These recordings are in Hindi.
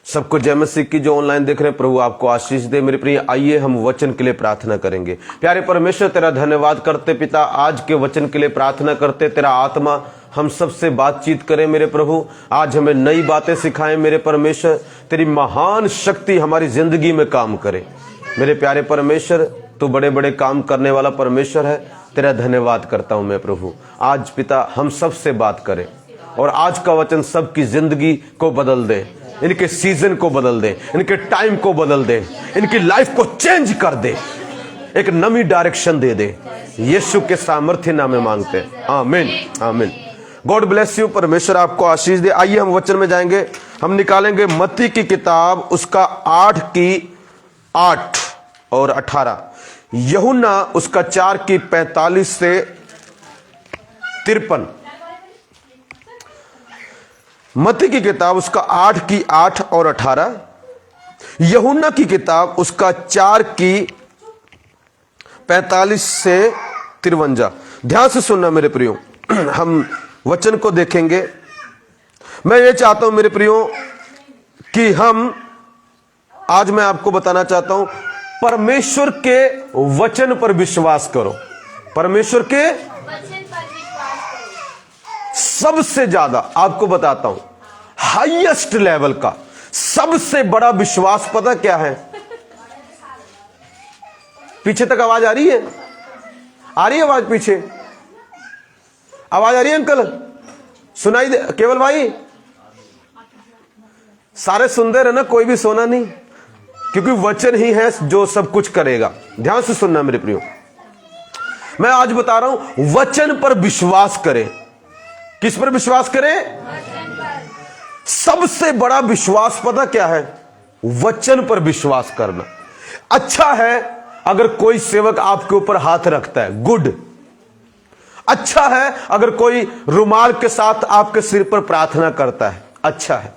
सबको जय मसीह की। जो ऑनलाइन देख रहे हैं, प्रभु आपको आशीष दे। मेरे प्रिय, आइए हम वचन के लिए प्रार्थना करेंगे। प्यारे परमेश्वर, तेरा धन्यवाद करते पिता, आज के वचन के लिए प्रार्थना करते, तेरा आत्मा हम सबसे बातचीत करें मेरे प्रभु। आज हमें नई बातें सिखाएं मेरे परमेश्वर, तेरी महान शक्ति हमारी जिंदगी में काम करे। मेरे प्यारे परमेश्वर, तू बड़े बड़े काम करने वाला परमेश्वर है, तेरा धन्यवाद करता हूं मैं प्रभु। आज पिता हम सबसे बात करें और आज का वचन सबकी जिंदगी को बदल दे, इनके सीजन को बदल दे, इनके टाइम को बदल दे, इनकी लाइफ को चेंज कर दे, एक नई डायरेक्शन दे दे। यीशु के सामर्थ्य नाम में मांगते हैं, आमीन आमीन। गॉड ब्लेस यू, परमेश्वर आपको आशीष दे। आइए हम वचन में जाएंगे। हम निकालेंगे मत्ती की किताब, उसका 8 और 18, यूहन्ना उसका 4:45 से 53। मत्ती की किताब उसका 8 और 18, यूहन्ना की किताब उसका 4:45 से 53। ध्यान से सुनना मेरे प्रियो, हम वचन को देखेंगे। मैं ये चाहता हूं मेरे प्रियो कि आज मैं आपको बताना चाहता हूं, परमेश्वर के वचन पर विश्वास करो। परमेश्वर के सबसे ज्यादा आपको बताता हूं, हाईएस्ट लेवल का सबसे बड़ा विश्वास पता क्या है? पीछे तक आवाज आ रही है? आ रही है आवाज? पीछे आवाज आ रही है अंकल? सुनाई दे? केवल भाई सारे सुन दे रहे ना, कोई भी सोना नहीं, क्योंकि वचन ही है जो सब कुछ करेगा। ध्यान से सुनना मेरे प्रियो, मैं आज बता रहा हूं, वचन पर विश्वास करें। किस पर विश्वास करें? सबसे बड़ा विश्वास पता क्या है? वचन पर विश्वास करना। अच्छा है अगर कोई सेवक आपके ऊपर हाथ रखता है, गुड। अच्छा है अगर कोई रुमाल के साथ आपके सिर पर प्रार्थना करता है, अच्छा है।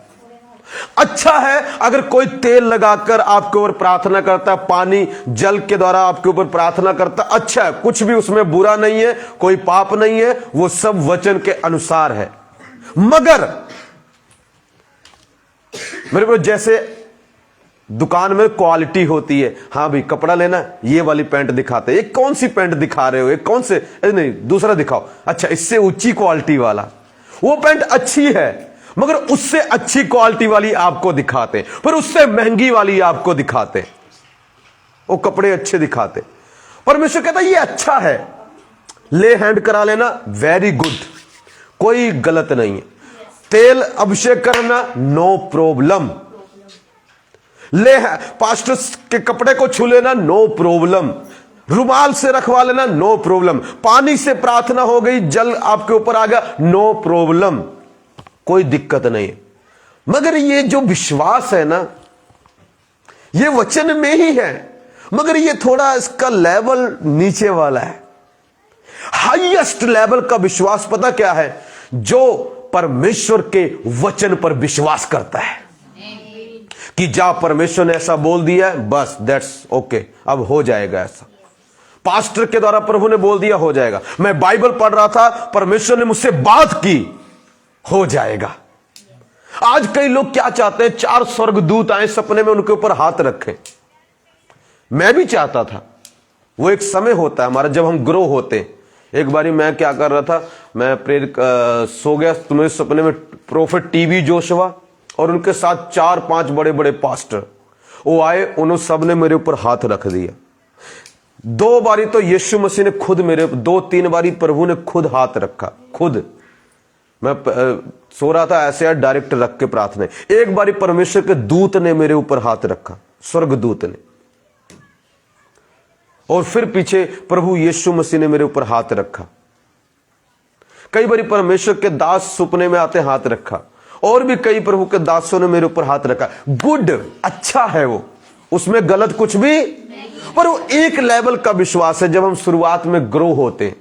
अच्छा है अगर कोई तेल लगाकर आपके ऊपर प्रार्थना करता है, पानी जल के द्वारा आपके ऊपर प्रार्थना करता है, अच्छा है। कुछ भी उसमें बुरा नहीं है, कोई पाप नहीं है, वो सब वचन के अनुसार है। मगर मेरे को जैसे दुकान में क्वालिटी होती है, हाँ भाई कपड़ा लेना, ये वाली पैंट दिखाते, ये कौन सी पैंट दिखा रहे हो, ये कौन से, नहीं दूसरा दिखाओ, अच्छा इससे ऊंची क्वालिटी वाला, वो पैंट अच्छी है मगर उससे अच्छी क्वालिटी वाली आपको दिखाते, फिर उससे महंगी वाली आपको दिखाते, वो कपड़े अच्छे दिखाते। परमेश्वर कहता है ये अच्छा है, ले हैंड करा लेना, वेरी गुड, कोई गलत नहीं है। तेल अभिषेक करना, नो प्रॉब्लम। ले पास्टर के कपड़े को छू लेना, नो प्रॉब्लम। रुमाल से रखवा लेना, नो प्रॉब्लम। पानी से प्रार्थना हो गई, जल आपके ऊपर आ गया, नो प्रॉब्लम, कोई दिक्कत नहीं। मगर ये जो विश्वास है ना, ये वचन में ही है, मगर ये थोड़ा इसका लेवल नीचे वाला है। हाईएस्ट लेवल का विश्वास पता क्या है? जो परमेश्वर के वचन पर विश्वास करता है कि जा परमेश्वर ने ऐसा बोल दिया है, बस दैट्स ओके, अब हो जाएगा ऐसा। पास्टर के द्वारा प्रभु ने बोल दिया, हो जाएगा। मैं बाइबल पढ़ रहा था, परमेश्वर ने मुझसे बात की, हो जाएगा। आज कई लोग क्या चाहते हैं? 4 स्वर्गदूत आए सपने में, उनके ऊपर हाथ रखें। मैं भी चाहता था, वो एक समय होता है हमारा जब हम ग्रो होते। एक बारी मैं क्या कर रहा था, मैं प्रेरित सो गया, तो मेरे सपने में प्रोफेट टीबी जोशुआ और उनके साथ 4-5 बड़े बड़े पास्टर वो आए, उन्होंने सबने मेरे ऊपर हाथ रख दिया। 2 बारी तो यीशु मसीह ने खुद मेरे, 2-3 बारी प्रभु ने खुद हाथ रखा, खुद। मैं सो रहा था ऐसे डायरेक्ट रख के प्रार्थना। एक बारी परमेश्वर के दूत ने मेरे ऊपर हाथ रखा, स्वर्गदूत ने, और फिर पीछे प्रभु यीशु मसीह ने मेरे ऊपर हाथ रखा। कई बारी परमेश्वर के दास सुपने में आते हाथ रखा, और भी कई प्रभु के दासों ने मेरे ऊपर हाथ रखा। गुड, अच्छा है वो, उसमें गलत कुछ भी नहीं। पर वो एक लेवल का विश्वास है जब हम शुरुआत में ग्रो होते।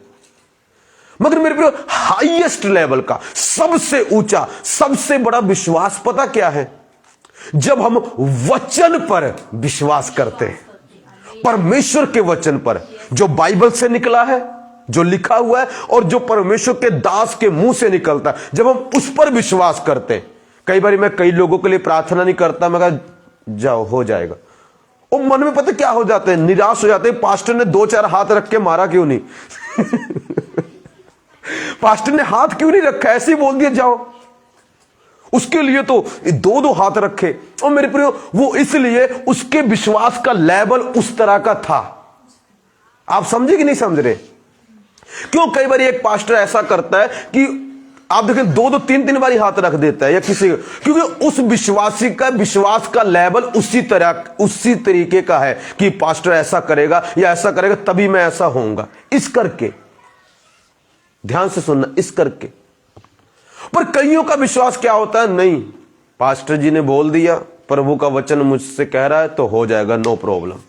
मगर मेरे प्रिय, हाईएस्ट लेवल का, सबसे ऊंचा, सबसे बड़ा विश्वास पता क्या है? जब हम वचन पर विश्वास करते हैं, परमेश्वर के वचन पर, जो बाइबल से निकला है, जो लिखा हुआ है, और जो परमेश्वर के दास के मुंह से निकलता है। जब हम उस पर विश्वास करते हैं कई बार मैं कई लोगों के लिए प्रार्थना नहीं करता, मैं कहा जाओ हो जाएगा। और मन में पता क्या हो जाते हैं, निराश हो जाते हैं, पास्टर ने 2-4 हाथ रख के मारा क्यों नहीं? पास्टर ने हाथ क्यों नहीं रखा, ऐसे ही बोल दिया जाओ। उसके लिए तो 2-2 हाथ रखे। और मेरे प्रियो, वो इसलिए उसके विश्वास का लेवल उस तरह का था। आप समझे कि नहीं समझ रहे? क्यों कई बार एक पास्टर ऐसा करता है कि आप देखें 2-2 3-3 बारी हाथ रख देता है या किसी, क्योंकि उस विश्वासी का विश्वास का लेवल उसी तरीके का है कि पास्टर ऐसा करेगा या ऐसा करेगा तभी मैं ऐसा होऊंगा। इस करके ध्यान से सुनना, इस करके। पर कईयों का विश्वास क्या होता है, नहीं पास्टर जी ने बोल दिया, प्रभु का वचन मुझसे कह रहा है तो हो जाएगा, नो प्रॉब्लम।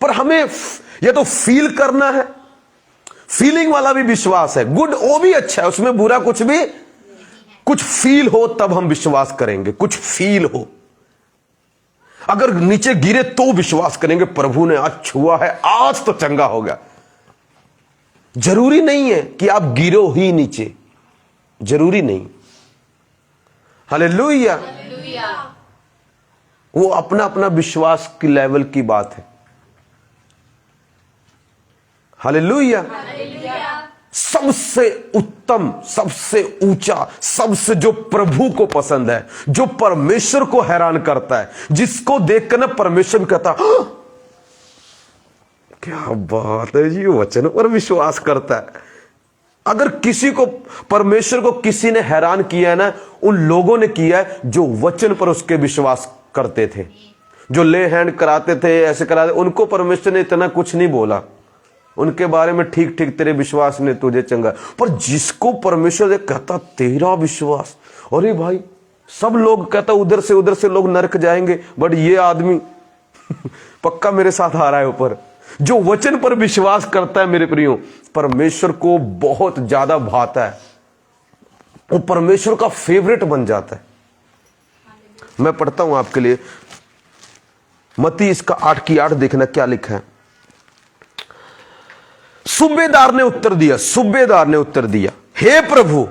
पर हमें यह तो फील करना है, फीलिंग वाला भी विश्वास है, गुड, वो भी अच्छा है, उसमें बुरा कुछ भी, कुछ फील हो तब हम विश्वास करेंगे, कुछ फील हो। अगर नीचे गिरे तो विश्वास करेंगे, प्रभु ने आज छुआ है, आज तो चंगा हो गया। जरूरी नहीं है कि आप गिरो ही नीचे, जरूरी नहीं। हालेलुया। वो अपना अपना विश्वास की लेवल की बात है। हालेलुया। सबसे उत्तम, सबसे ऊंचा, सबसे जो प्रभु को पसंद है, जो परमेश्वर को हैरान करता है, जिसको देखकर ना परमेश्वर कहता क्या बात है जी, वचन पर विश्वास करता है। अगर किसी को, परमेश्वर को किसी ने हैरान किया है ना, उन लोगों ने किया है जो वचन पर उसके विश्वास करते थे, जो ले हैंड कराते थे, ऐसे कराते, उनको परमेश्वर ने इतना कुछ नहीं बोला, उनके बारे में ठीक ठीक तेरे विश्वास ने तुझे चंगा। पर जिसको परमेश्वर कहता तेरा विश्वास, अरे भाई सब लोग कहता उधर से लोग नरक जाएंगे, बट ये आदमी पक्का मेरे साथ आ रहा है ऊपर। जो वचन पर विश्वास करता है मेरे प्रियो, परमेश्वर को बहुत ज्यादा भाता है, वो परमेश्वर का फेवरेट बन जाता है। मैं पढ़ता हूं आपके लिए मत्ती इसका 8:8 देखना क्या लिखा है। सूबेदार ने उत्तर दिया, हे प्रभु,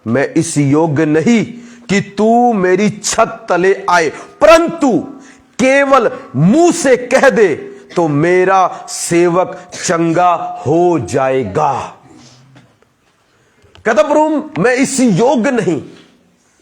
मैं इस योग्य नहीं कि तू मेरी छत तले आए, परंतु केवल मुंह से कह दे तो मेरा सेवक चंगा हो जाएगा। कहता प्रभु मैं इस योग्य नहीं।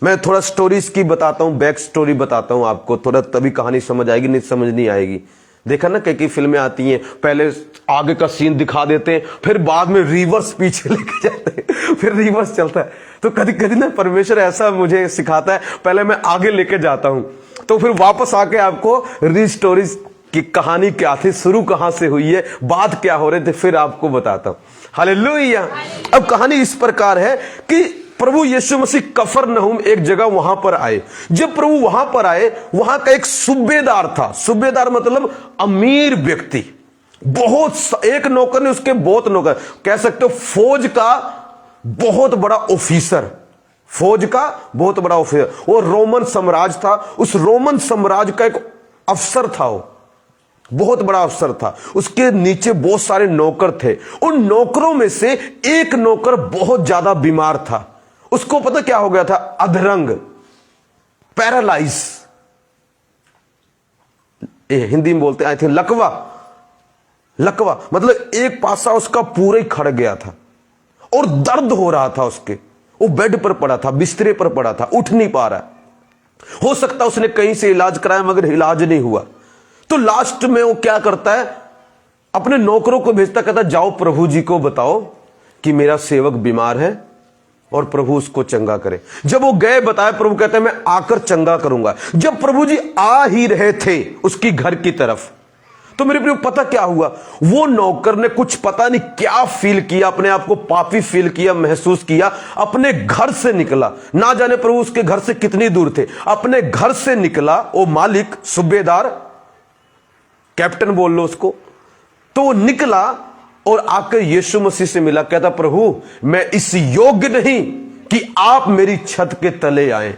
मैं थोड़ा स्टोरीज की बताता हूं, बैक स्टोरी बताता हूं आपको, थोड़ा तभी कहानी समझ आएगी, नहीं समझ नहीं आएगी। देखा ना कई फिल्में आती हैं, पहले आगे का सीन दिखा देते हैं, फिर बाद में रिवर्स पीछे लेके जाते हैं, फिर रिवर्स चलता है। तो कभी कभी ना परमेश्वर ऐसा मुझे सिखाता है, पहले मैं आगे लेके जाता हूं, तो फिर वापस आके आपको रीस्टोरीज की कहानी क्या थी, शुरू कहां से हुई है, बाद क्या हो रहे थे, फिर आपको बताता हूं। हालेलुया। अब कहानी इस प्रकार है कि प्रभु यीशु मसीह कफरनहूम एक जगह वहां पर आए। जब प्रभु वहां पर आए, वहां का एक सूबेदार था, सूबेदार मतलब अमीर व्यक्ति, बहुत, एक नौकर ने उसके बहुत नौकर, कह सकते हो फौज का बहुत बड़ा ऑफिसर, फौज का बहुत बड़ा ऑफिसर। वो रोमन साम्राज्य था, उस रोमन साम्राज्य का एक अफसर था, वो बहुत बड़ा अफसर था, उसके नीचे बहुत सारे नौकर थे। उन नौकरों में से एक नौकर बहुत ज्यादा बीमार था, उसको पता क्या हो गया था, अधरंग, पैरालाइज, हिंदी में बोलते आए थे लकवा, लकवा मतलब एक पासा उसका पूरा ही खड़ गया था और दर्द हो रहा था उसके, वो बेड पर पड़ा था, बिस्तरे पर पड़ा था, उठ नहीं पा रहा। हो सकता उसने कहीं से इलाज कराया मगर इलाज नहीं हुआ। तो लास्ट में वो क्या करता है, अपने नौकरों को भेजता, कहता जाओ प्रभु जी को बताओ कि मेरा सेवक बीमार है और प्रभु उसको चंगा करे। जब वो गए बताया, प्रभु कहते हैं मैं आकर चंगा करूंगा। जब प्रभु जी आ ही रहे थे उसकी घर की तरफ, तो मेरे प्रिय पता क्या हुआ, वो नौकर ने कुछ पता नहीं क्या फील किया, अपने आप को पापी फील किया, महसूस किया, अपने घर से निकला, ना जाने प्रभु उसके घर से कितनी दूर थे, अपने घर से निकला, वो मालिक, सूबेदार, कैप्टन बोल लो उसको, तो वो निकला और आकर यीशु मसीह से मिला, कहता प्रभु मैं इस योग्य नहीं कि आप मेरी छत के तले आए।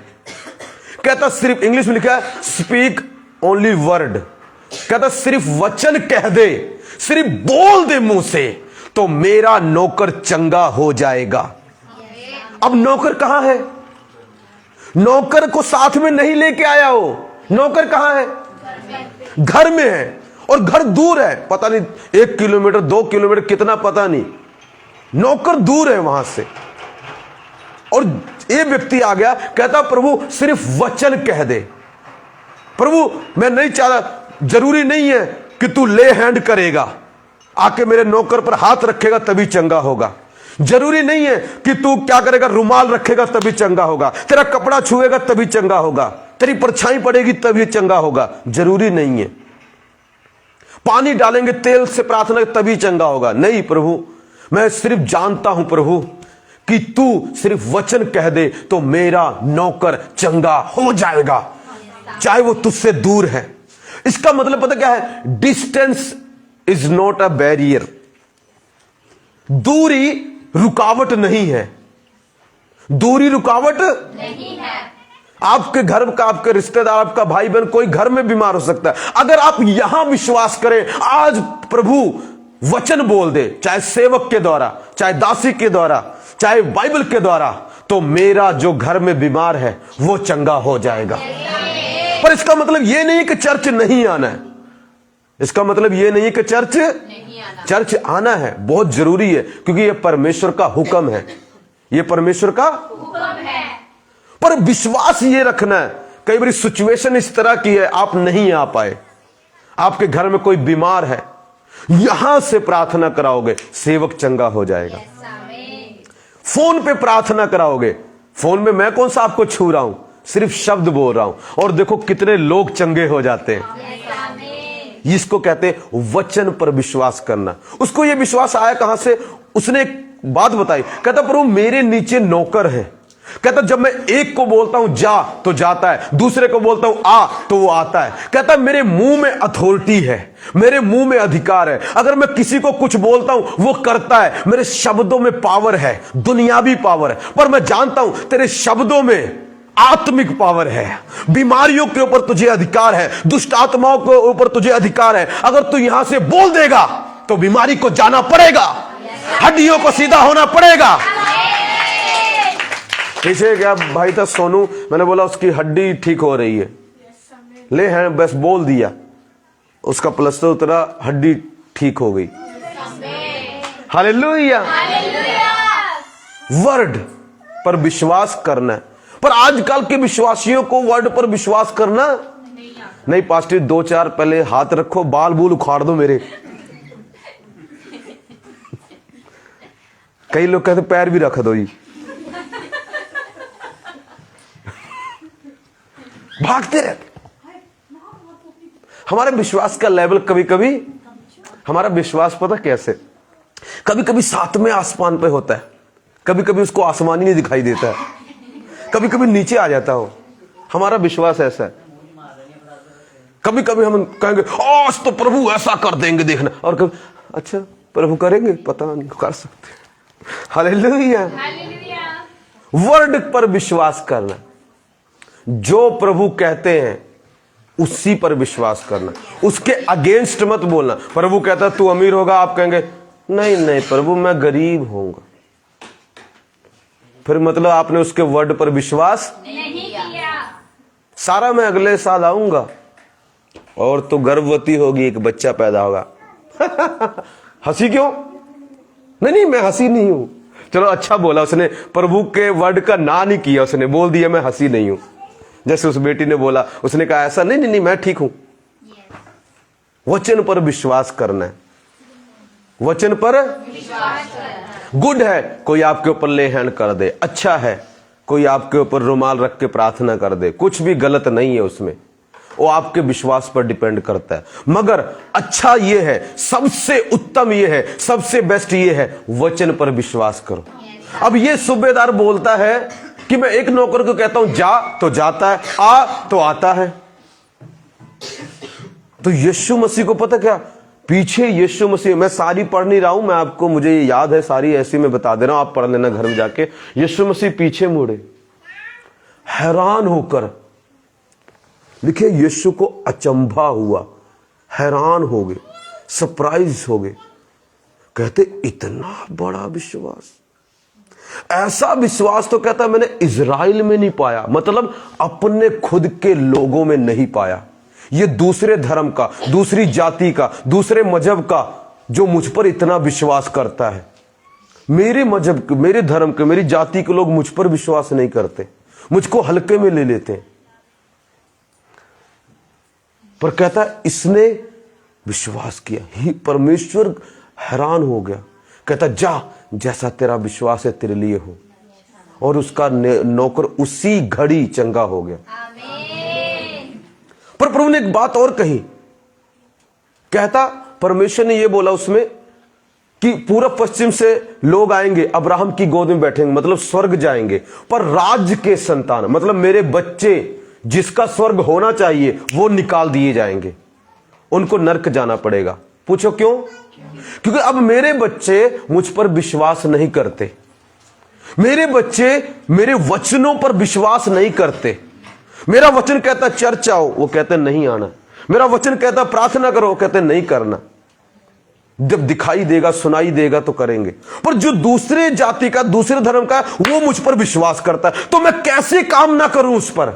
कहता सिर्फ, इंग्लिश में लिखा है स्पीक ओनली वर्ड, कहता सिर्फ वचन कह दे, सिर्फ बोल दे मुंह से, तो मेरा नौकर चंगा हो जाएगा। अब नौकर कहां है, नौकर को साथ में नहीं लेके आया हो। नौकर कहां है? घर में है, और घर दूर है, पता नहीं 1 किलोमीटर 2 किलोमीटर कितना पता नहीं, नौकर दूर है वहां से। और ये व्यक्ति आ गया, कहता प्रभु सिर्फ वचन कह दे। प्रभु मैं नहीं चाहता, जरूरी नहीं है कि तू ले हैंड करेगा, आके मेरे नौकर पर हाथ रखेगा तभी चंगा होगा। जरूरी नहीं है कि तू क्या करेगा, रुमाल रखेगा तभी चंगा होगा, तेरा कपड़ा छुएगा तभी चंगा होगा, तेरी परछाई पड़ेगी तभी चंगा होगा। जरूरी नहीं है पानी डालेंगे तेल से प्रार्थना तभी चंगा होगा। नहीं प्रभु, मैं सिर्फ जानता हूं प्रभु कि तू सिर्फ वचन कह दे तो मेरा नौकर चंगा हो जाएगा, चाहे वो तुझसे दूर है। इसका मतलब पता क्या है? Distance is not a barrier. दूरी रुकावट नहीं है, दूरी रुकावट नहीं है। आपके घर का, आपके रिश्तेदार, आपका भाई बहन कोई घर में बीमार हो सकता है। अगर आप यहां विश्वास करें, आज प्रभु वचन बोल दे, चाहे सेवक के द्वारा, चाहे दासी के द्वारा, चाहे बाइबल के द्वारा, तो मेरा जो घर में बीमार है वो चंगा हो जाएगा। पर इसका मतलब यह नहीं है कि चर्च नहीं आना है। इसका मतलब यह नहीं है कि चर्च आना है, बहुत जरूरी है, क्योंकि यह परमेश्वर का हुक्म है, यह परमेश्वर का हुक्म है। पर विश्वास ये रखना है, कई बार सिचुएशन इस तरह की है आप नहीं आ पाए, आपके घर में कोई बीमार है, यहां से प्रार्थना कराओगे सेवक चंगा हो जाएगा। फोन पे प्रार्थना कराओगे, फोन में मैं कौन सा आपको छू रहा हूं, सिर्फ शब्द बोल रहा हूं, और देखो कितने लोग चंगे हो जाते हैं। इसको कहते हैं वचन पर विश्वास करना। उसको यह विश्वास आया कहां से? उसने एक बात बताई, कहता प्रभु मेरे नीचे नौकर है, कहता जब मैं एक को बोलता हूं जा तो जाता है, दूसरे को बोलता हूं आ तो वो आता है। कहता मेरे मुंह में अथॉरिटी है, मेरे मुंह में अधिकार है, अगर मैं किसी को कुछ बोलता हूं वो करता है। मेरे शब्दों में पावर है, दुनियावी पावर है, पर मैं जानता हूं तेरे शब्दों में आत्मिक पावर है। बीमारियों के ऊपर तुझे अधिकार है, दुष्ट आत्माओं के ऊपर तुझे अधिकार है। अगर तू यहां से बोल देगा तो बीमारी को जाना पड़ेगा, हड्डियों को सीधा होना पड़ेगा। पीछे क्या भाई था सोनू, मैंने बोला उसकी हड्डी ठीक हो रही है, ले हैं बस बोल दिया, उसका प्लास्टर उतरा, हड्डी ठीक हो गई। हालेलुया। वर्ड पर विश्वास करना। पर आजकल के विश्वासियों को वर्ड पर विश्वास करना नहीं। पास्टर 2-4 पहले हाथ रखो, बाल बूल उखाड़ दो मेरे। कई लोग कहते पैर भी रख दो जी, भागते रहते। हमारे विश्वास का लेवल कभी कभी, हमारा विश्वास पता कैसे, कभी कभी 7वें आसमान पे होता है, कभी कभी उसको आसमान ही नहीं दिखाई देता है, कभी कभी नीचे आ जाता हो। हमारा विश्वास ऐसा है। कभी कभी हम कहेंगे आज तो प्रभु ऐसा कर देंगे देखना, और कभी अच्छा प्रभु करेंगे, पता नहीं, कर सकते। हालेलुया। वर्ड पर विश्वास करना, जो प्रभु कहते हैं उसी पर विश्वास करना, उसके अगेंस्ट मत बोलना। प्रभु कहता तू अमीर होगा, आप कहेंगे नहीं नहीं प्रभु मैं गरीब होऊंगा, फिर मतलब आपने उसके वर्ड पर विश्वास नहीं किया। सारा मैं अगले साल आऊंगा और तो गर्भवती होगी, एक बच्चा पैदा होगा। हंसी क्यों? नहीं मैं हंसी नहीं हूं। चलो अच्छा बोला उसने, प्रभु के वर्ड का ना नहीं किया, उसने बोल दिया मैं हंसी नहीं हूं। जैसे उस बेटी ने बोला, उसने कहा ऐसा नहीं मैं ठीक हूं। वचन पर विश्वास करना है, वचन पर विश्वास करना। गुड है कोई आपके ऊपर ले हैंड कर दे, अच्छा है कोई आपके ऊपर रुमाल रख के प्रार्थना कर दे, कुछ भी गलत नहीं है उसमें, वो आपके विश्वास पर डिपेंड करता है। मगर अच्छा ये है, सबसे उत्तम ये है, सबसे बेस्ट ये है, वचन पर विश्वास करो। अब ये सूबेदार बोलता है कि मैं एक नौकर को कहता हूं जा तो जाता है, आ तो आता है। तो यीशु मसीह को पता क्या, पीछे यीशु मसीह, मैं सारी पढ़ नहीं रहा हूं, मैं आपको, मुझे याद है सारी, ऐसी मैं बता दे रहा हूं, आप पढ़ लेना घर में जाके। यीशु मसीह पीछे मुड़े, हैरान होकर, देखिए यीशु को अचंभा हुआ, हैरान हो गए, सरप्राइज हो गए, कहते इतना बड़ा विश्वास। ऐसा विश्वास तो कहता मैंने इजराइल में नहीं पाया, मतलब अपने खुद के लोगों में नहीं पाया। ये दूसरे धर्म का, दूसरी जाति का, दूसरे मजहब का जो मुझ पर इतना विश्वास करता है, मेरे मजहब, मेरे धर्म के, मेरी जाति के लोग मुझ पर विश्वास नहीं करते, मुझको हल्के में ले लेते हैं। पर कहता है इसने विश्वास किया। ही परमेश्वर हैरान हो गया, कहता जा जैसा तेरा विश्वास है तेरे लिए हो, और उसका नौकर उसी घड़ी चंगा हो गया। पर प्रभु ने एक बात और कही, कहता परमेश्वर ने यह बोला उसमें कि पूरब पश्चिम से लोग आएंगे, अब्राहम की गोद में बैठेंगे, मतलब स्वर्ग जाएंगे, पर राज्य के संतान, मतलब मेरे बच्चे जिसका स्वर्ग होना चाहिए वो निकाल दिए जाएंगे, उनको नरक जाना पड़ेगा। पूछो क्यों? क्योंकि अब मेरे बच्चे मुझ पर विश्वास नहीं करते, मेरे बच्चे मेरे वचनों पर विश्वास नहीं करते। मेरा वचन कहता चर्च आओ, वो कहते नहीं आना। मेरा वचन कहता प्रार्थना करो, वो कहते नहीं करना। जब दिखाई देगा, सुनाई देगा तो करेंगे। पर जो दूसरे जाति का, दूसरे धर्म का, वो मुझ पर विश्वास करता है, तो मैं कैसे काम ना करूं उस पर।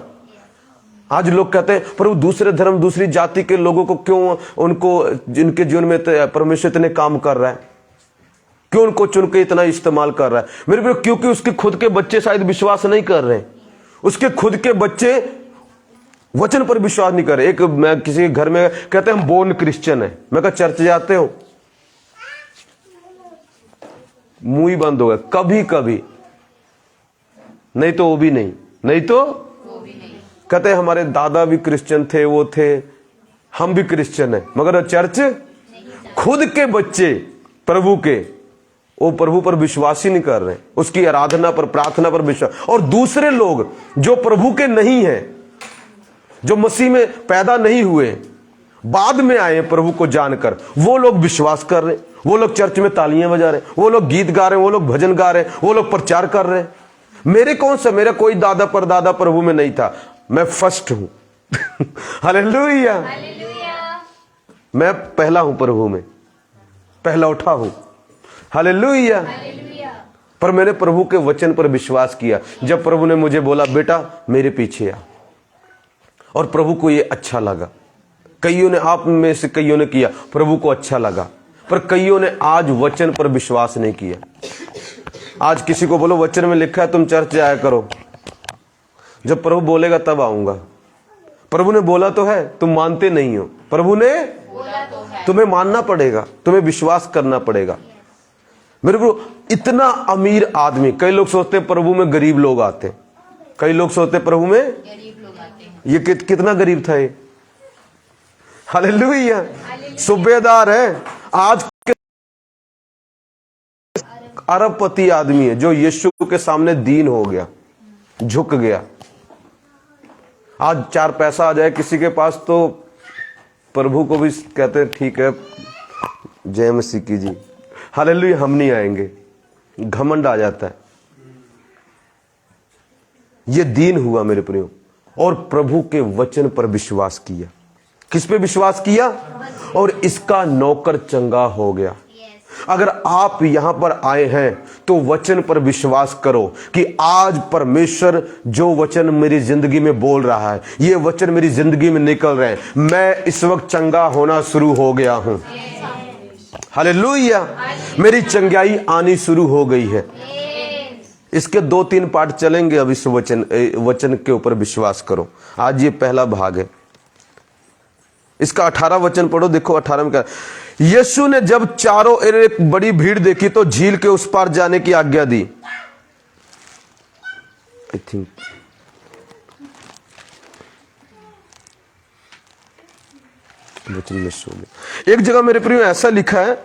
आज लोग कहते हैं प्रभु दूसरे धर्म, दूसरी जाति के लोगों को क्यों, उनको जिनके जीवन में परमेश्वर इतने काम कर रहा है, क्यों उनको चुन के इतना इस्तेमाल कर रहा है। मेरे प्रिय, क्योंकि उसके खुद के बच्चे शायद विश्वास नहीं कर रहे हैं, उसके खुद के बच्चे वचन पर विश्वास नहीं कर रहे। एक मैं किसी के घर में कहते हैं हम बोर्न क्रिश्चियन है, मैं कहा चर्च जाते हो? मुंह ही बंद हो गया, कभी कभी, नहीं तो वो भी नहीं, नहीं तो वो भी नहीं। कहते हमारे दादा भी क्रिश्चियन थे, वो थे, हम भी क्रिश्चियन है, मगर चर्च खुद के बच्चे प्रभु के, वो प्रभु पर विश्वास ही नहीं कर रहे, उसकी आराधना पर, प्रार्थना पर विश्वास। और दूसरे लोग जो प्रभु के नहीं हैं, जो मसीह में पैदा नहीं हुए, बाद में आए प्रभु को जानकर, वो लोग विश्वास कर रहे, वो लोग चर्च में तालियां बजा रहे, वो लोग गीत गा रहे, वो लोग भजन गा रहे, वो लोग प्रचार कर रहे। मेरे कौन सा, मेरा कोई दादा परदादा प्रभु में नहीं था, मैं फर्स्ट हूं। हालेलुया, मैं पहला हूं प्रभु में, पहला उठा हूं। हालेलुया। पर मैंने प्रभु के वचन पर विश्वास किया। जब प्रभु ने मुझे बोला बेटा मेरे पीछे आ, और प्रभु को ये अच्छा लगा। कईयों ने, आप में से कईयों ने किया, प्रभु को अच्छा लगा, पर कईयों ने आज वचन पर विश्वास नहीं किया। आज किसी को बोलो वचन में लिखा है तुम चर्च जाया करो, जब प्रभु बोलेगा तब आऊंगा। प्रभु ने बोला तो है, तुम मानते नहीं हो। प्रभु ने बोला तो है, तुम्हें मानना पड़ेगा, तुम्हें विश्वास करना पड़ेगा। मेरे को इतना अमीर आदमी, कई लोग सोचते हैं प्रभु में गरीब लोग आते, कई लोग सोचते हैं प्रभु में गरीब लोग आते हैं। ये कितना गरीब था ये। हालेलुया, सूबेदार है, आज के अरबपति आदमी है जो यीशु के सामने दीन हो गया, झुक गया। आज 4 पैसा आ जाए किसी के पास तो प्रभु को भी कहते हैं ठीक है जय मसीह की जी, हालेलुया, हम नहीं आएंगे। घमंड आ जाता है। ये दीन हुआ मेरे प्रियो, और प्रभु के वचन पर विश्वास किया। किस पे विश्वास किया? और इसका नौकर चंगा हो गया। अगर आप यहां पर आए हैं तो वचन पर विश्वास करो कि आज परमेश्वर जो वचन मेरी जिंदगी में बोल रहा है, ये वचन मेरी जिंदगी में निकल रहे हैं, मैं इस वक्त चंगा होना शुरू हो गया हूं। हालेलुया, मेरी चंगाई आनी शुरू हो गई है। इसके 2-3 पार्ट चलेंगे। अब इस वचन के ऊपर विश्वास करो। आज ये पहला भाग है। इसका 18 वचन पढ़ो। देखो 18 में क्या, यीशु ने जब चारों ओर एक बड़ी भीड़ देखी तो झील के उस पार जाने की आज्ञा दी। आई थिंक वचन में सो गया। एक जगह मेरे प्रिय ऐसा लिखा है,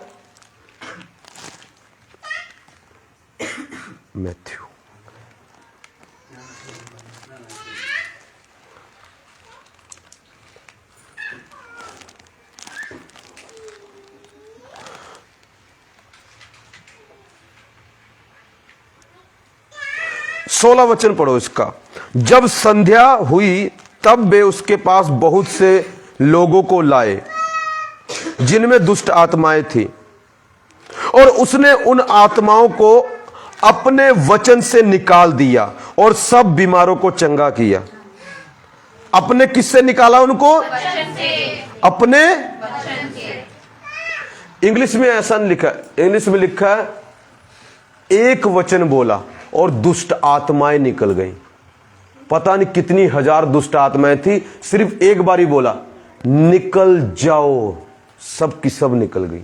मैथ्यू, सोलह वचन पढ़ो इसका। जब संध्या हुई तब वे उसके पास बहुत से लोगों को लाए जिनमें दुष्ट आत्माएं थी, और उसने उन आत्माओं को अपने वचन से निकाल दिया और सब बीमारों को चंगा किया। अपने किससे निकाला उनको? वचन से। अपने वचन से। इंग्लिश में ऐसा नहीं लिखा, इंग्लिश में लिखा है एक वचन बोला और दुष्ट आत्माएं निकल गई। पता नहीं कितनी हजार दुष्ट आत्माएं थी, सिर्फ एक बार ही बोला निकल जाओ, सब की सब निकल गई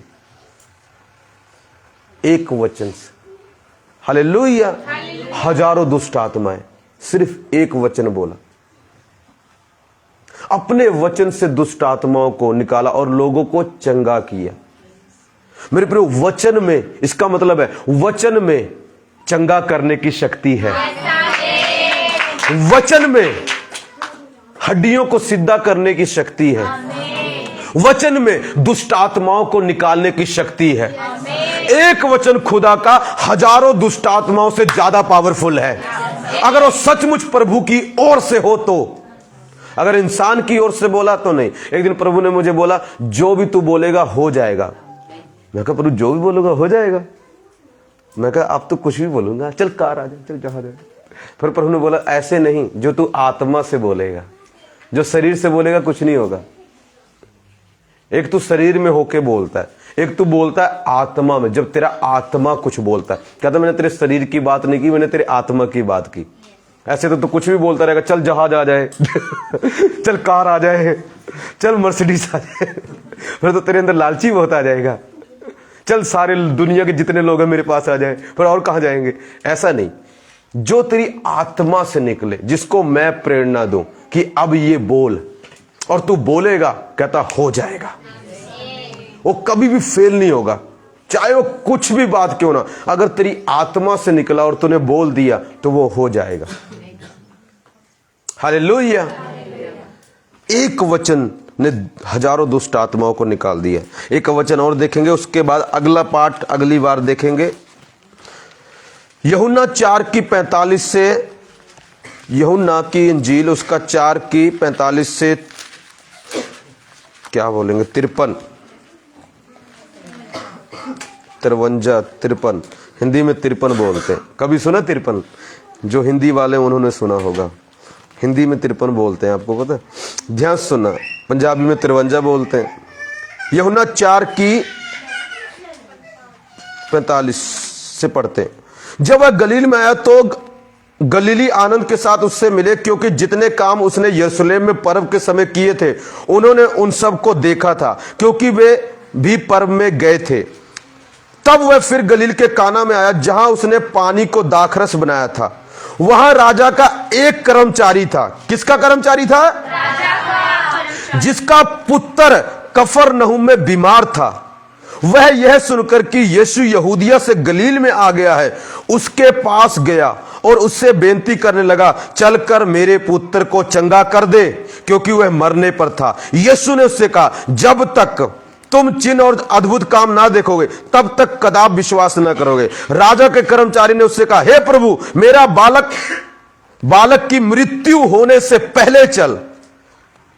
एक वचन से। हालेलुया। हजारों दुष्ट आत्माएं, सिर्फ एक वचन बोला। अपने वचन से दुष्ट आत्माओं को निकाला और लोगों को चंगा किया। मेरे प्रिय, वचन में, इसका मतलब है वचन में चंगा करने की शक्ति है। वचन में हड्डियों को सीधा करने की शक्ति है। वचन में दुष्ट आत्माओं को निकालने की शक्ति है। एक वचन खुदा का हजारों दुष्ट आत्माओं से ज्यादा पावरफुल है। अगर वो सचमुच प्रभु की ओर से हो तो, अगर इंसान की ओर से बोला तो नहीं। एक दिन प्रभु ने मुझे बोला जो भी तू बोलेगा हो जाएगा। मैं कहा प्रभु जो भी बोलूंगा हो जाएगा? मैं कहा अब तो कुछ भी बोलूंगा, चल कार आ जाए, चल जहां जाए। फिर प्रभु ने बोला ऐसे नहीं, जो तू आत्मा से बोलेगा, जो शरीर से बोलेगा कुछ नहीं होगा। एक तू शरीर में होके बोलता है, एक तू बोलता है आत्मा में। जब तेरा आत्मा कुछ बोलता है, कहता मैंने तेरे शरीर की बात नहीं की, मैंने तेरे आत्मा की बात की। ऐसे तो तू कुछ भी बोलता रहेगा, चल जहाज आ जाए चल कार आ जाए, चल मर्सिडीज आ जाए, फिर तो तेरे अंदर लालची बहुत आ जाएगा। चल सारे दुनिया के जितने लोग हैं मेरे पास आ जाए, फिर और कहां जाएंगे? ऐसा नहीं, जो तेरी आत्मा से निकले, जिसको मैं प्रेरणा दूं कि अब ये बोल, और तू बोलेगा, कहता हो जाएगा। वो कभी भी फेल नहीं होगा, चाहे वो कुछ भी बात क्यों ना। अगर तेरी आत्मा से निकला और तूने बोल दिया तो वो हो जाएगा। हालेलुया। एक वचन ने हजारों दुष्ट आत्माओं को निकाल दिया। एक वचन और देखेंगे, उसके बाद अगला पाठ अगली बार देखेंगे। यूहन्ना 4:45 से, यूहन्ना की इंजील उसका 4:45 से क्या बोलेंगे 53, 53, हिंदी में 53 बोलते हैं। कभी सुना 53? जो हिंदी वाले उन्होंने सुना होगा। हिंदी में 53 बोलते हैं, आपको पता है? ध्यान सुनना, पंजाबी में 53 बोलते हैं। यूहन्ना 4:45 से पढ़ते हैं। जब वह गलील में आया तो गलीली आनंद के साथ उससे मिले, क्योंकि जितने काम उसने यरूशलेम में पर्व के समय किए थे उन्होंने उन सब को देखा था, क्योंकि वे भी पर्व में गए थे। तब वह फिर गलील के काना में आया, जहां उसने पानी को दाखरस बनाया था। वहां राजा का एक कर्मचारी था। किसका कर्मचारी था? राजा का। जिसका पुत्र कफरनहूम में बीमार था। वह यह सुनकर कि यीशु यहूदिया से गलील में आ गया है, उसके पास गया और उससे बेनती करने लगा, चलकर मेरे पुत्र को चंगा कर दे, क्योंकि वह मरने पर था। यीशु ने उससे कहा, जब तक तुम चिन्ह और अद्भुत काम ना देखोगे तब तक कदाप विश्वास न करोगे। राजा के कर्मचारी ने उससे कहा, हे प्रभु, मेरा बालक की मृत्यु होने से पहले चल।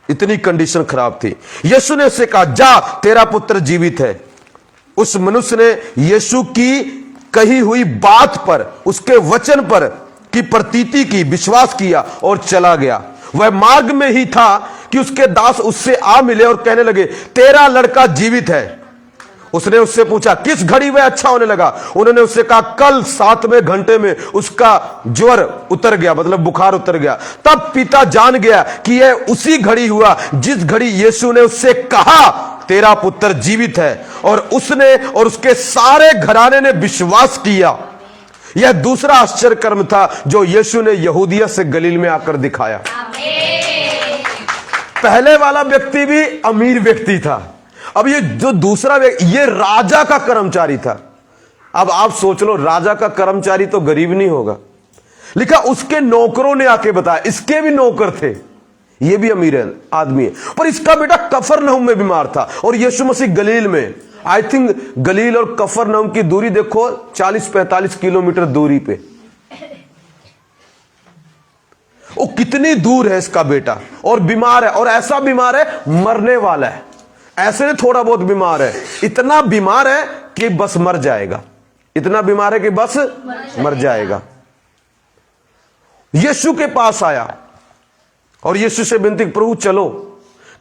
इतनी कंडीशन खराब थी। यीशु ने उससे कहा, जा, तेरा पुत्र जीवित है। उस मनुष्य ने यीशु की कही हुई बात पर, उसके वचन पर की प्रतीति की, विश्वास किया और चला गया। वह मार्ग में ही था कि उसके दास उससे आ मिले और कहने लगे, तेरा लड़का जीवित है। उसने उससे पूछा, किस घड़ी वह अच्छा होने लगा? उन्होंने उससे कहा, कल 7वें घंटे में उसका ज्वर उतर गया, मतलब बुखार उतर गया। तब पिता जान गया कि यह उसी घड़ी हुआ जिस घड़ी यीशु ने उससे कहा, तेरा पुत्र जीवित है। और उसने और उसके सारे घराने ने विश्वास किया। यह दूसरा आश्चर्य कर्म था जो यीशु ने यहूदिया से गलील में आकर दिखाया। पहले वाला व्यक्ति भी अमीर व्यक्ति था, अब ये जो दूसरा व्यक्ति, ये राजा का कर्मचारी था। अब आप सोच लो, राजा का कर्मचारी तो गरीब नहीं होगा। लिखा उसके नौकरों ने आके बताया, इसके भी नौकर थे, ये भी अमीर आदमी है, पर इसका बेटा कफरनहूम में बीमार था और यीशु मसीह गलील में। आई थिंक गलील और कफरनहूम की दूरी देखो, 40-45 किलोमीटर दूरी पे। वो कितनी दूर है इसका बेटा, और बीमार है, और ऐसा बीमार है मरने वाला है। ऐसे नहीं थोड़ा बहुत बीमार है, इतना बीमार है कि बस मर जाएगा। इतना बीमार है कि बस मर जाएगा। यीशु के पास आया और यीशु से विनती, प्रभु चलो।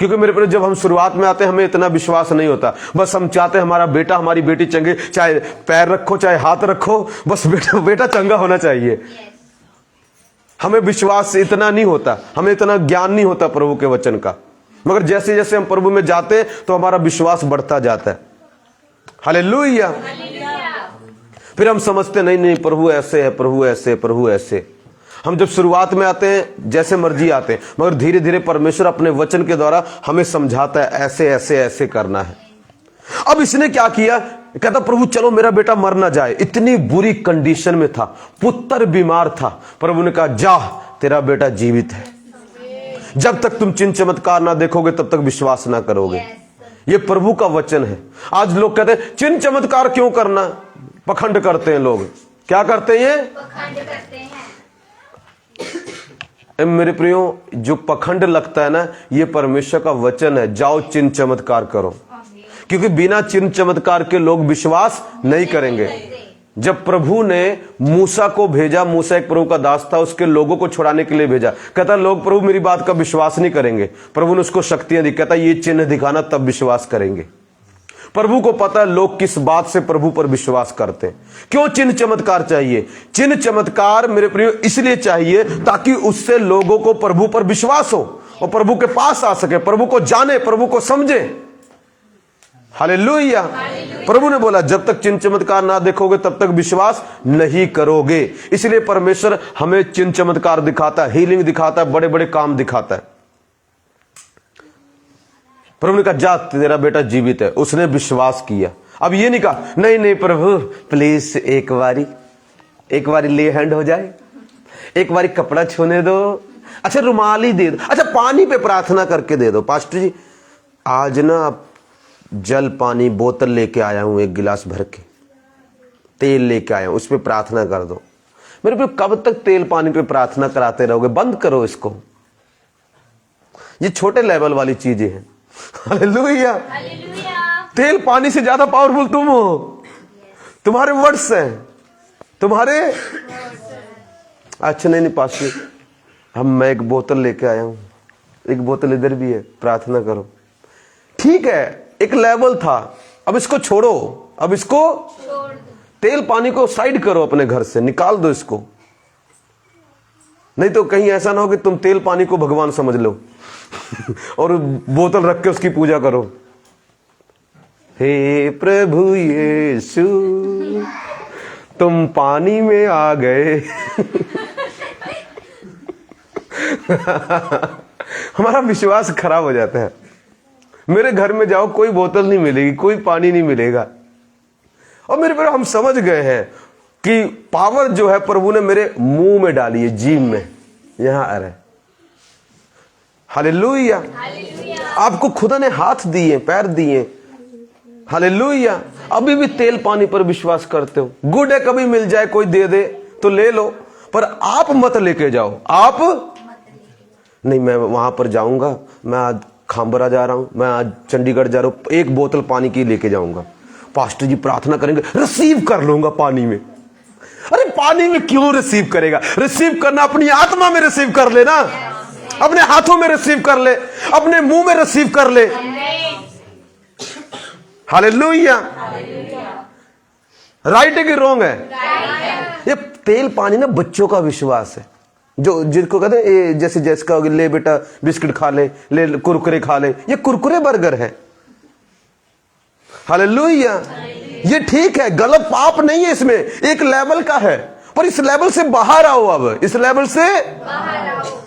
क्योंकि मेरे प्रिय, जब हम शुरुआत में आते हैं हमें इतना विश्वास नहीं होता। बस हम चाहते हैं हमारा बेटा हमारी बेटी चंगे, चाहे पैर रखो चाहे हाथ रखो, बस बेटा चंगा होना चाहिए। हमें विश्वास इतना नहीं होता, हमें इतना ज्ञान नहीं होता प्रभु के वचन का। मगर जैसे जैसे हम प्रभु में जाते हैं तो हमारा विश्वास बढ़ता जाता है। हालेलुया। फिर हम समझते नहीं प्रभु ऐसे है, प्रभु ऐसे, प्रभु ऐसे। हम जब शुरुआत में आते हैं जैसे मर्जी आते हैं, मगर धीरे धीरे परमेश्वर अपने वचन के द्वारा हमें समझाता है ऐसे ऐसे ऐसे करना है। अब इसने क्या किया, कहता प्रभु चलो मेरा बेटा मर ना जाए। इतनी बुरी कंडीशन में था, पुत्र बीमार था। प्रभु ने कहा जा, तेरा बेटा जीवित है। जब तक तुम चिन्ह चमत्कार ना देखोगे तब तक विश्वास ना करोगे। ये प्रभु का वचन है। आज लोग कहते हैं चिन्ह चमत्कार क्यों करना, पखंड करते हैं लोग। क्या करते हैं? पखंड करते हैं। मेरे प्रियो, जो पखंड लगता है ना, ये परमेश्वर का वचन है, जाओ चिन्ह चमत्कार करो। क्योंकि बिना चिन्ह चमत्कार के लोग विश्वास नहीं करेंगे। जब प्रभु ने मूसा को भेजा, मूसा एक प्रभु का दास था, उसके लोगों को छुड़ाने के लिए भेजा। कहता लोग प्रभु मेरी बात का विश्वास नहीं करेंगे। प्रभु ने उसको शक्तियां दी, कहता ये चिन्ह दिखाना तब विश्वास करेंगे। प्रभु को पता है लोग किस बात से प्रभु पर विश्वास करते हैं। क्यों चिन्ह चमत्कार चाहिए? चिन्ह चमत्कार मेरे प्रियो इसलिए चाहिए ताकि उससे लोगों को प्रभु पर विश्वास हो और प्रभु के पास आ सके, प्रभु को जाने, प्रभु को समझे। हालेलुया। प्रभु ने बोला जब तक चिन्ह चमत्कार ना देखोगे तब तक विश्वास नहीं करोगे। इसलिए परमेश्वर हमें चिन्ह चमत्कार दिखाता है, हीलिंग दिखाता है, बड़े बड़े काम दिखाता है। प्रभु ने कहा जा, तेरा बेटा जीवित है। उसने विश्वास किया। अब ये नहीं कहा नहीं प्रभु प्लीज एक बारी ले हैंड हो जाए, एक बारी कपड़ा छूने दो, अच्छा रुमाल ही दे दो, अच्छा पानी पे प्रार्थना करके दे दो। पास्टर जी आज ना जल पानी बोतल लेके आया हूं, एक गिलास भर के तेल लेके आया हूं, उस पर प्रार्थना कर दो। मेरे पे कब तक तेल पानी पे प्रार्थना कराते रहोगे? बंद करो इसको। ये छोटे लेवल वाली चीजें हैं। हालेलुया। तेल पानी से ज्यादा पावरफुल तुम हो, तुम्हारे वर्ड्स हैं, तुम्हारे। अच्छा नहीं पास्टर, मैं एक बोतल लेके आया हूं, एक बोतल इधर भी है, प्रार्थना करो। ठीक है, एक लेवल था, अब इसको छोड़ो, अब इसको तेल पानी को साइड करो, अपने घर से निकाल दो इसको। नहीं तो कहीं ऐसा ना हो कि तुम तेल पानी को भगवान समझ लो और बोतल रख के उसकी पूजा करो। हे प्रभु यीशु तुम पानी में आ गए। हमारा विश्वास खराब हो जाता है। मेरे घर में जाओ, कोई बोतल नहीं मिलेगी, कोई पानी नहीं मिलेगा। और मेरे पर हम समझ गए हैं कि पावर जो है प्रभु ने मेरे मुंह में डाली है, जीभ में, यहां आ रहा है। हालेलुया। आपको खुदा ने हाथ दिए, पैर दिए। हालेलुया। अभी भी तेल पानी पर विश्वास करते हो। गुड है, कभी मिल जाए कोई दे दे तो ले लो, पर आप मत लेके जाओ। आप नहीं, मैं वहां पर जाऊंगा, मैं आज खांबरा जा रहा हूं, मैं आज चंडीगढ़ जा रहा हूं, एक बोतल पानी की लेके जाऊंगा। पास्टर जी प्रार्थना करेंगे, रिसीव कर लूंगा पानी में। अरे पानी में क्यों रिसीव करेगा? रिसीव करना अपनी आत्मा में रिसीव कर लेना, अपने हाथों में रिसीव कर ले, अपने मुंह में रिसीव कर ले। हालेलुया। राइट है कि रॉन्ग है? ये तेल पानी ना बच्चों का विश्वास है, जो जिनको कहते हैं जैसे जैसे ले बेटा बिस्किट खा ले कुरकुरे खा ले, ये कुरकुरे बर्गर है। हालेलुया। ये ठीक है, गलत पाप नहीं है, इसमें एक लेवल का है, पर इस लेवल से बाहर आओ। अब इस लेवल से बाहर आओ।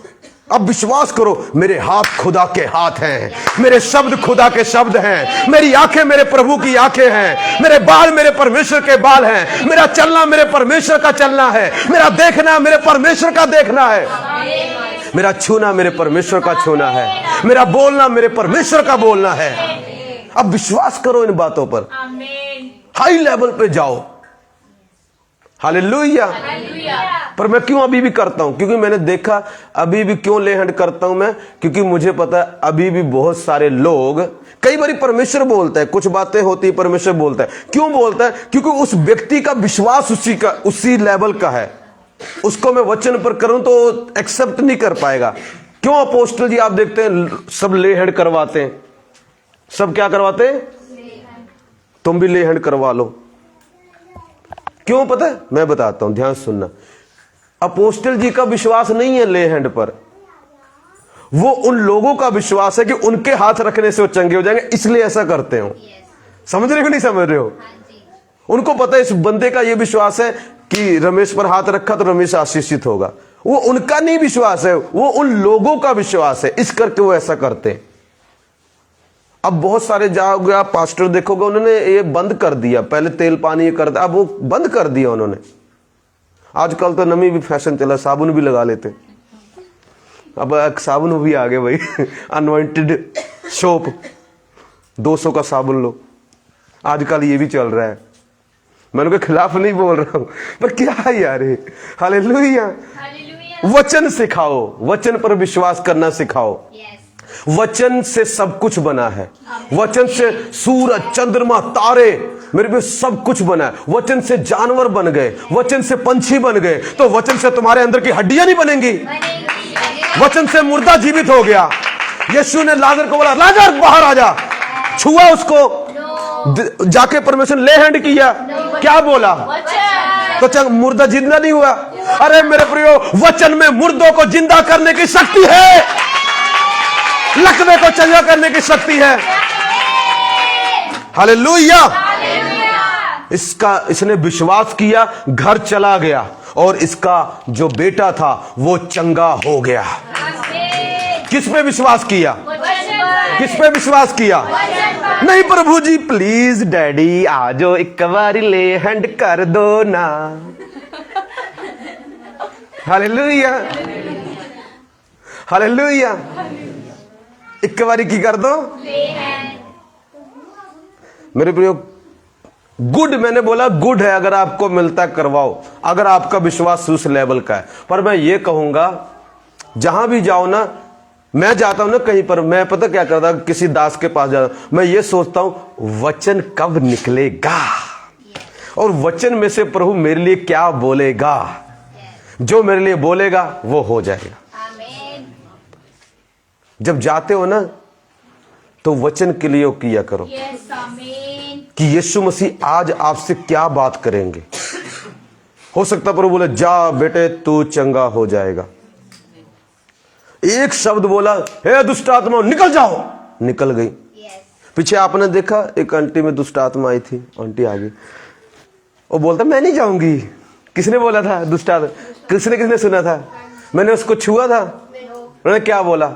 अब विश्वास करो, मेरे हाथ खुदा के हाथ हैं, मेरे शब्द खुदा के शब्द हैं, मेरी आंखें मेरे प्रभु की आंखें हैं, मेरे बाल मेरे परमेश्वर के बाल हैं, मेरा चलना मेरे परमेश्वर का चलना है, मेरा देखना मेरे परमेश्वर का देखना है, मेरा छूना मेरे परमेश्वर का छूना है, मेरा बोलना मेरे परमेश्वर का बोलना है। अब विश्वास करो इन बातों पर, हाई लेवल पे जाओ। हालेलुया। पर मैं क्यों अभी भी करता हूं? क्योंकि मैंने देखा अभी भी क्यों ले हैंड करता हूं मैं, क्योंकि मुझे पता है अभी भी बहुत सारे लोग, कई बार परमेश्वर बोलता है, कुछ बातें होती है परमेश्वर बोलता है। क्यों बोलता है? क्योंकि उस व्यक्ति का विश्वास उसी लेवल का है। उसको मैं वचन पर करूं तो एक्सेप्ट नहीं कर पाएगा। क्यों अपोस्टल जी आप देखते हैं सब ले हैंड करवाते हैं, सब क्या करवाते हैं? तुम भी ले हैंड करवा लो। क्यों पता है? मैं बताता हूं, ध्यान सुनना। अपोस्टल जी का विश्वास नहीं है ले हैंड पर, वो उन लोगों का विश्वास है कि उनके हाथ रखने से वो चंगे हो जाएंगे, इसलिए ऐसा करते हो। समझ रहे हो नहीं समझ रहे हो? उनको पता है इस बंदे का ये विश्वास है कि रमेश पर हाथ रखा तो रमेश आशीषित होगा। वो उनका नहीं विश्वास है, वो उन लोगों का विश्वास है, इस करके वो ऐसा करते हैं। अब बहुत सारे जाओगे आप पास्टर देखोगे उन्होंने ये बंद कर दिया, पहले तेल पानी ये करता, अब वो बंद कर दिया उन्होंने। आजकल तो नमी भी फैशन चला, साबुन भी लगा लेते। अब एक साबुन भी आ गए भाई, अनवांटेड सोप, 200 का साबुन लो, आजकल ये भी चल रहा है। मैं उनके खिलाफ नहीं बोल रहा हूं, पर क्या है यार, हालेलुया। वचन सिखाओ, वचन पर विश्वास करना सिखाओ। वचन से सब कुछ बना है, वचन से सूरज चंद्रमा तारे मेरे पे सब कुछ बना है। वचन से जानवर बन गए, वचन से पंछी बन गए, तो वचन से तुम्हारे अंदर की हड्डियां नहीं बनेंगी? वचन से मुर्दा जीवित हो गया। यीशु ने लाजर को बोला लाजर बाहर आ जा, छुआ उसको, जाके परमेश्वर ले हैंड किया, क्या बोला? तो मुर्दा जिंदा नहीं हुआ? अरे मेरे प्रियो, वचन में मुर्दों को जिंदा करने की शक्ति है, लकवे को चंगा करने की शक्ति है। हालेलुया। इसने विश्वास किया, घर चला गया और इसका जो बेटा था वो चंगा हो गया। किस पे विश्वास किया? किस पे विश्वास किया? नहीं प्रभु जी प्लीज डैडी आ जाओ एक बार ले हैंड कर दो ना। Hallelujah, hallelujah. एक बारी की कर दो मेरे प्रियो। गुड, मैंने बोला गुड है, अगर आपको मिलता करवाओ, अगर आपका विश्वास उस लेवल का है। पर मैं ये कहूंगा जहां भी जाओ ना, मैं जाता हूं ना कहीं पर, मैं पता क्या करता, किसी दास के पास जाता, मैं ये सोचता हूं वचन कब निकलेगा और वचन में से प्रभु मेरे लिए क्या बोलेगा। जो मेरे लिए बोलेगा वो हो जाएगा। जब जाते हो ना तो वचन के लिए किया करो कि यीशु मसीह आज आपसे क्या बात करेंगे। हो सकता प्रभु बोले जा बेटे तू चंगा हो जाएगा। एक शब्द बोला, हे दुष्ट आत्मा निकल जाओ, निकल गई। पीछे आपने देखा एक आंटी में दुष्ट आत्मा आई थी, आंटी आ गई, वो बोलता मैं नहीं जाऊंगी। किसने बोला था दुष्ट आत्मा? किसने सुना था? मैंने उसको छुआ था, उन्होंने क्या बोला?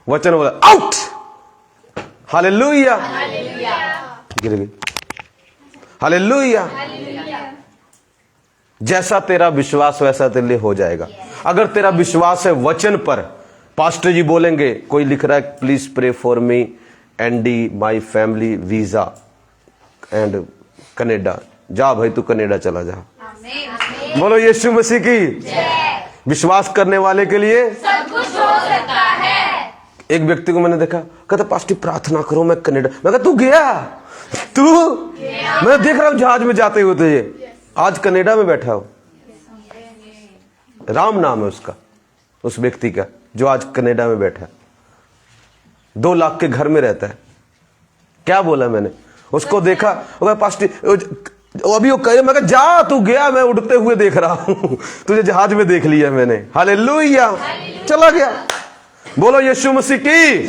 वचन बोला आउट। हालेलुया, गिर गई। हालेलुया। जैसा तेरा विश्वास वैसा तेरे लिए हो जाएगा। अगर तेरा विश्वास है वचन पर, पास्टर जी बोलेंगे, कोई लिख रहा है please pray for me Andy my family visa and Canada, जा भाई तू कनाडा चला जा। बोलो यीशु मसीह की। विश्वास करने वाले के लिए सब कुछ हो सकता है। एक व्यक्ति को मैंने देखा, कहता पास्टर प्रार्थना करो मैं कनाडा। मैं कहा तू गया? मैं देख रहा हूं जहाज में जाते हुए तुझे, आज कनाडा में बैठा हो। राम नाम है उसका, उस व्यक्ति का जो आज कनाडा में बैठा है, 2 लाख के घर में रहता है। क्या बोला मैंने? उसको देखा, पास्टर अभी वो कहे, मैं कहा जा तू गया, मैं उड़ते हुए देख रहा हूं, तुझे जहाज में देख लिया मैंने। हालेलुया, चला गया। बोलो यीशु मसीह की।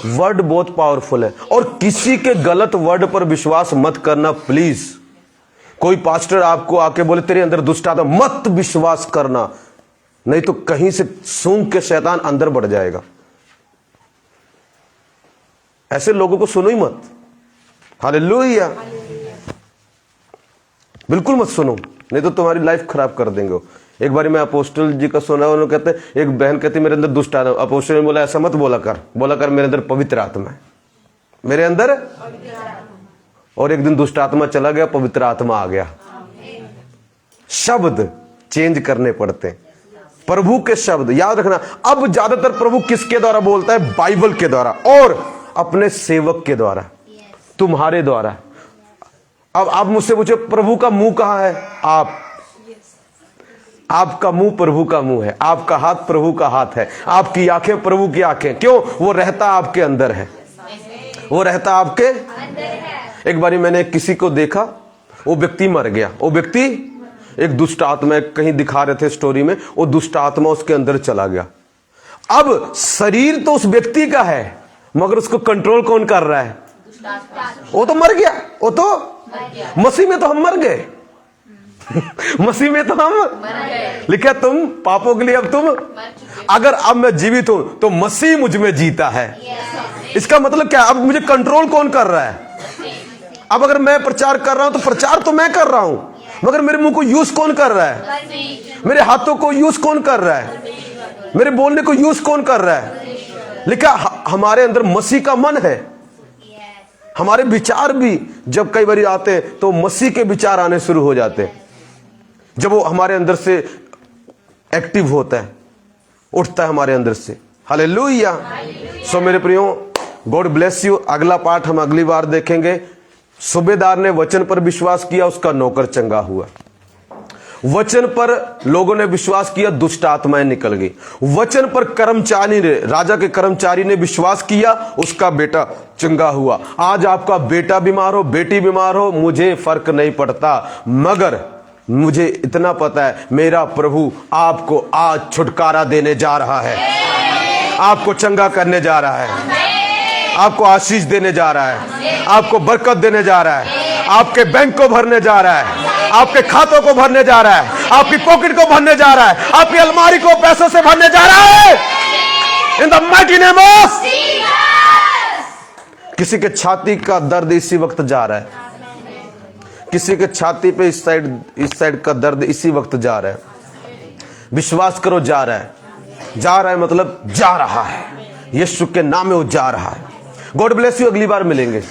वर्ड बहुत पावरफुल है और किसी के गलत वर्ड पर विश्वास मत करना प्लीज। कोई पास्टर आपको आके बोले तेरे अंदर दुष्ट आत्मा, मत विश्वास करना, नहीं तो कहीं से सूंघ के शैतान अंदर बढ़ जाएगा। ऐसे लोगों को सुनो ही मत। हालेलुया, बिल्कुल मत सुनो, नहीं तो तुम्हारी लाइफ खराब कर देंगे। एक बार मैं अपोस्टल जी का सुना, उन्होंने कहते, एक बहन कहती मेरे अंदर दुष्ट आत्मा। अपोस्टल ने बोला ऐसा मत बोला कर मेरे अंदर पवित्र आत्मा है, मेरे अंदर और एक दिन दुष्ट आत्मा चला गया, पवित्र आत्मा आ गया। शब्द चेंज करने पड़ते हैं, प्रभु के शब्द याद रखना। अब ज्यादातर प्रभु किसके द्वारा बोलता है? बाइबल के द्वारा और अपने सेवक के द्वारा, तुम्हारे द्वारा। अब आप मुझसे पूछे प्रभु का मुंह कहां है? आपका मुंह प्रभु का मुंह है, आपका हाथ प्रभु का हाथ है, आपकी आंखें प्रभु की आंखें। क्यों? वो रहता आपके अंदर है, वो रहता आपके अंदर है। एक बारी मैंने किसी को देखा, वो व्यक्ति मर गया। वो व्यक्ति एक दुष्ट आत्मा, कहीं दिखा रहे थे स्टोरी में, वो दुष्ट आत्मा उसके अंदर चला गया। अब शरीर तो उस व्यक्ति का है, मगर उसको कंट्रोल कौन कर रहा है? वो तो मर गया, वो तो मसीह में तो हम मर गए। मसीह में तो हम लिखा, तुम पापों के लिए अब तुम, अगर अब मैं जीवित हूं तो मसीह मुझ में जीता है। इसका मतलब क्या? अब मुझे कंट्रोल कौन कर रहा है? अब अगर मैं प्रचार कर रहा हूं तो प्रचार तो मैं कर रहा हूं, मगर मेरे मुंह को यूज कौन कर रहा है? मेरे हाथों को यूज कौन कर रहा है? मेरे बोलने को यूज कौन कर रहा है? लिखा हमारे अंदर मसीह का मन है। हमारे विचार भी जब कई बार आते हैं तो मसीह के विचार आने शुरू हो जाते हैं, जब वो हमारे अंदर से एक्टिव होता है, उठता है हमारे अंदर से। हालेलुया। सो मेरे प्रियो, गॉड ब्लेस यू। अगला पाठ हम अगली बार देखेंगे। सूबेदार ने वचन पर विश्वास किया, उसका नौकर चंगा हुआ। वचन पर लोगों ने विश्वास किया, दुष्ट आत्माएं निकल गई। वचन पर कर्मचारी ने, राजा के कर्मचारी ने विश्वास किया, उसका बेटा चंगा हुआ। आज आपका बेटा बीमार हो, बेटी बीमार हो, मुझे फर्क नहीं पड़ता, मगर मुझे इतना पता है मेरा प्रभु आपको आज छुटकारा देने जा रहा है, आपको चंगा करने जा रहा है, आपको आशीष देने जा रहा है, आपको बरकत देने जा रहा है, आपके बैंक को भरने जा रहा है, आपके खातों को भरने जा रहा है, आपकी पॉकेट को भरने जा रहा है, आपकी अलमारी को पैसों से भरने जा रहा है। In the mighty name of किसी के छाती का दर्द इसी वक्त जा रहा है, किसी के छाती पे इस साइड का दर्द इसी वक्त जा रहा है। विश्वास करो, जा रहा है, जा रहा है मतलब जा रहा है। यीशु के नाम में वो जा रहा है। God bless you. अगली बार मिलेंगे।